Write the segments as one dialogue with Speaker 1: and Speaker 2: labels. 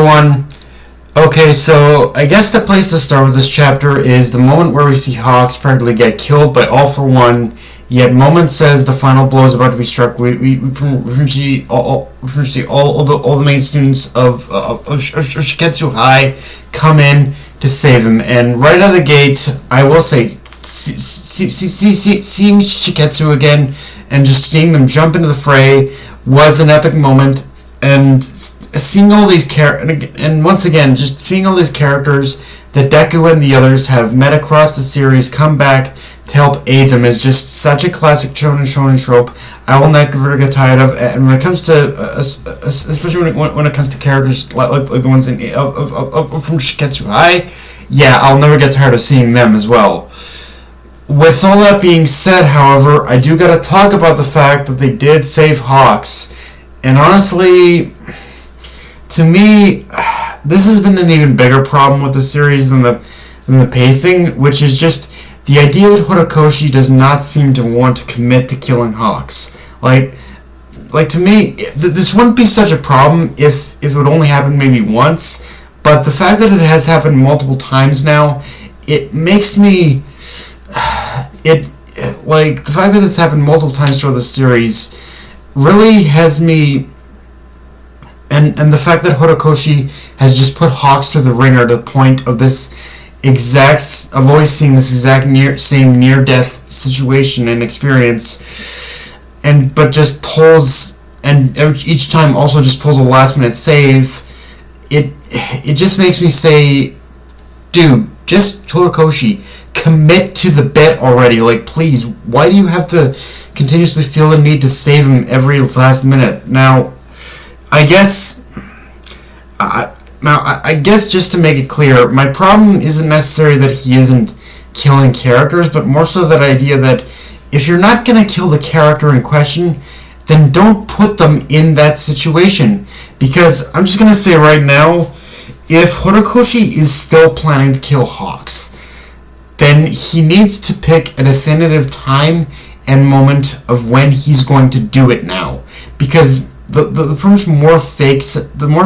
Speaker 1: everyone. Okay, so I guess the place to start with this chapter is the moment where we see Hawks practically get killed by All for One, yet moments as the final blow is about to be struck, we see all the main students of Shiketsu High come in to save him. And right out of the gate, I will say, seeing Shiketsu again and just seeing them jump into the fray was an epic moment. And seeing all these once again, just seeing all these characters that Deku and the others have met across the series come back to help aid them is just such a classic shonen trope I will never get tired of. And when it comes to, especially when it comes to characters like the ones from Shiketsu High, yeah, I'll never get tired of seeing them as well. With all that being said, however, I do gotta talk about the fact that they did save Hawks. And honestly, to me, this has been an even bigger problem with the series than the pacing, which is just the idea that Horikoshi does not seem to want to commit to killing Hawks. Like to me, this wouldn't be such a problem if it would only happen maybe once, but the fact that it has happened multiple times now, it makes me... the fact that it's happened multiple times throughout the series really has me, and the fact that Horikoshi has just put Hawks through the ringer to the point of I've always seen this exact same near-death situation and experience, but just pulls, and each time also just pulls a last-minute save. It just makes me say, dude, just Horikoshi, commit to the bet already. Like, please, why do you have to continuously feel the need to save him every last minute? Now, I guess just to make it clear, my problem isn't necessarily that he isn't killing characters, but more so that idea that if you're not going to kill the character in question, then don't put them in that situation. Because I'm just going to say right now, if Horikoshi is still planning to kill Hawks, then he needs to pick a definitive time and moment of when he's going to do it now. Because the more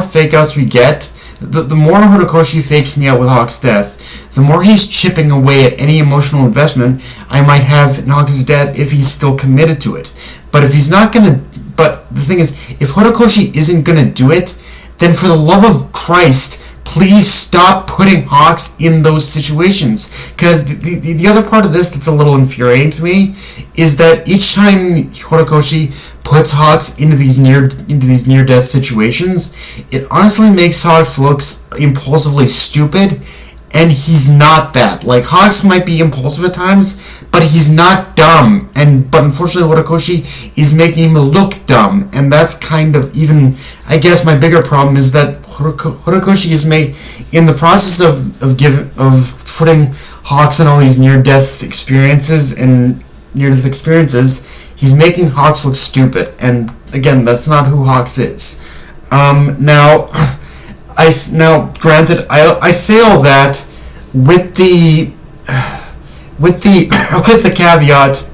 Speaker 1: fake outs we get, the more Horikoshi fakes me out with Hawk's death, the more he's chipping away at any emotional investment I might have in Hawk's death if he's still committed to it. But if he's not gonna, but the thing is, if Horikoshi isn't gonna do it, then for the love of Christ, please stop putting Hawks in those situations. Because the other part of this that's a little infuriating to me is that each time Horikoshi puts Hawks into these near-death situations, it honestly makes Hawks look impulsively stupid, and he's not that. Like, Hawks might be impulsive at times, but he's not dumb. But unfortunately, Horikoshi is making him look dumb, and that's kind of even. I guess my bigger problem is that Horikoshi is in the process of putting Hawks in all these near-death experiences, he's making Hawks look stupid, and again, that's not who Hawks is. Now, granted, I say all that with the caveat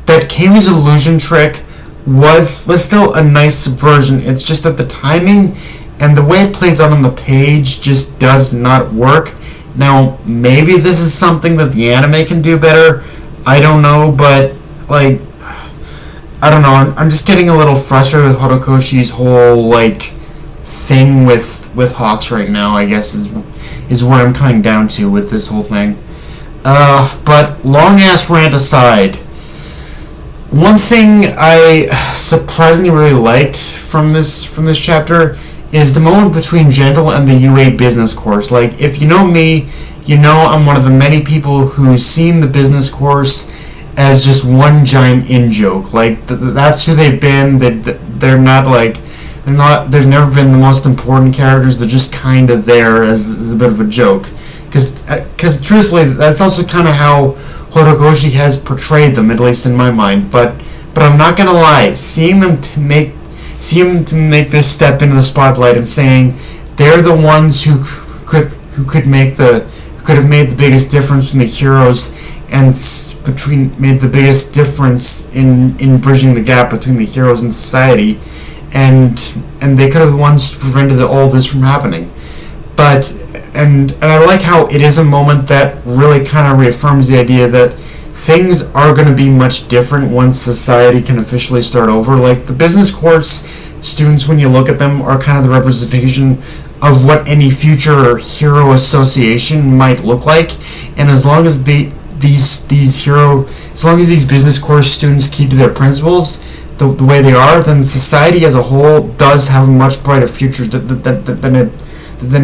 Speaker 1: that Kami's illusion trick was still a nice subversion. It's just that the timing and the way it plays out on the page just does not work. Now, maybe this is something that the anime can do better. I don't know, but like, I don't know. I'm just getting a little frustrated with Horikoshi's whole thing with Hawks right now, I guess is where I'm coming down to with this whole thing. But long ass rant aside, one thing I surprisingly really liked from this chapter is the moment between Gentle and the UA business course. Like, if you know me, you know I'm one of the many people who's seen the business course as just one giant in-joke. Like, that's who they've been. They've never been the most important characters. They're just kind of there as a bit of a joke. Because truthfully, that's also kind of how Horikoshi has portrayed them, at least in my mind. But I'm not gonna lie, seeing him to make this step into the spotlight and saying they're the ones who could have made the biggest difference in the heroes and made the biggest difference in bridging the gap between the heroes and society, and they could have the ones prevented all this from happening. But and I like how it is a moment that really kind of reaffirms the idea that things are going to be much different once society can officially start over. Like, the business course students, when you look at them, are kind of the representation of what any future hero association might look like. And as long as these business course students keep to their principles the way they are, then society as a whole does have a much brighter future than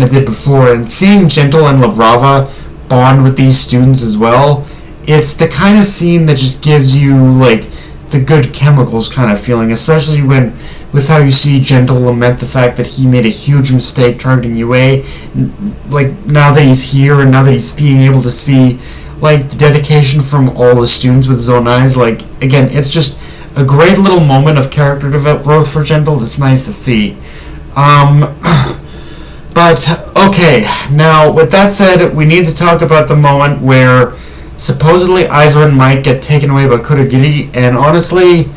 Speaker 1: it did before. And seeing Gentle and Labrava bond with these students as well, it's the kind of scene that just gives you like the good chemicals kind of feeling, especially with how you see Gentle lament the fact that he made a huge mistake targeting UA. Like, now that he's here and now that he's being able to see like the dedication from all the students with his own eyes, like, again, it's just a great little moment of character growth for Gentle that's nice to see. But okay, now with that said, we need to talk about the moment where supposedly Aizawa and Mike get taken away by Kurogiri, and honestly,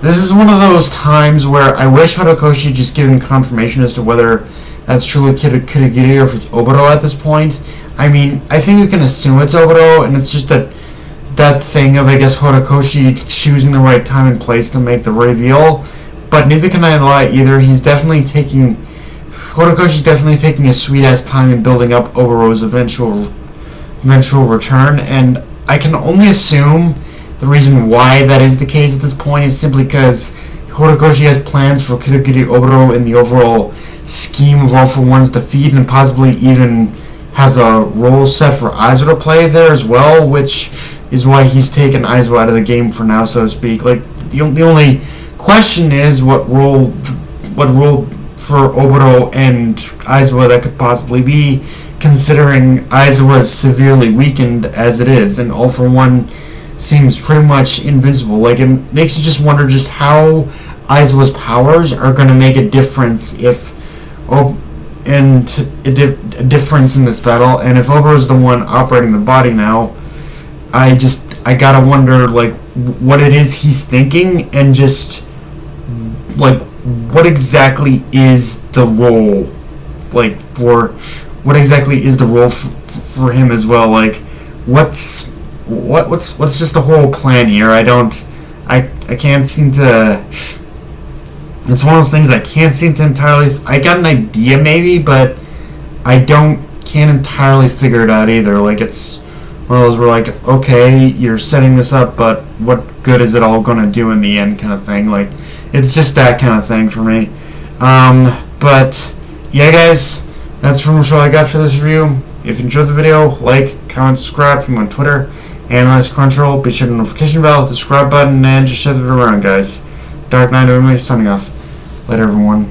Speaker 1: this is one of those times where I wish Horikoshi had just given confirmation as to whether that's truly Kurogiri or if it's Oboro at this point. I mean, I think we can assume it's Oboro, and it's just that thing of, I guess, Horikoshi choosing the right time and place to make the reveal, but neither can I lie either. Horikoshi's definitely taking a sweet-ass time in building up Oboro's eventual return, and I can only assume the reason why that is the case at this point is simply because Horikoshi has plans for Kurogiri Oboro in the overall scheme of All for One's defeat, and possibly even has a role set for Aizawa to play there as well, which is why he's taken Aizawa out of the game for now, so to speak. Like, the only question is what role for Oboro and Aizawa that could possibly be, considering Aizawa is severely weakened as it is, and All for One seems pretty much invincible. Like, it makes you just wonder just how Aizawa's powers are going to make a difference a difference in this battle, and if Oboro's the one operating the body now, I gotta wonder, like, what it is he's thinking, and just, like, what exactly is the role, like, for him as well? Like, what's just the whole plan here? I can't seem to. It's one of those things I can't seem to entirely. I got an idea maybe, but I can't entirely figure it out either. Like, it's one of those where, like, okay, you're setting this up, but what good is it all gonna do in the end, kind of thing. Like, it's just that kind of thing for me. But yeah, guys, that's pretty much all I got for this review. If you enjoyed the video, like, comment, subscribe. From on Twitter, Analyze Crunchyroll. Be sure to hit the notification bell, the subscribe button, and just share the video around, guys. Dark Knight, everybody, signing off. Later, everyone.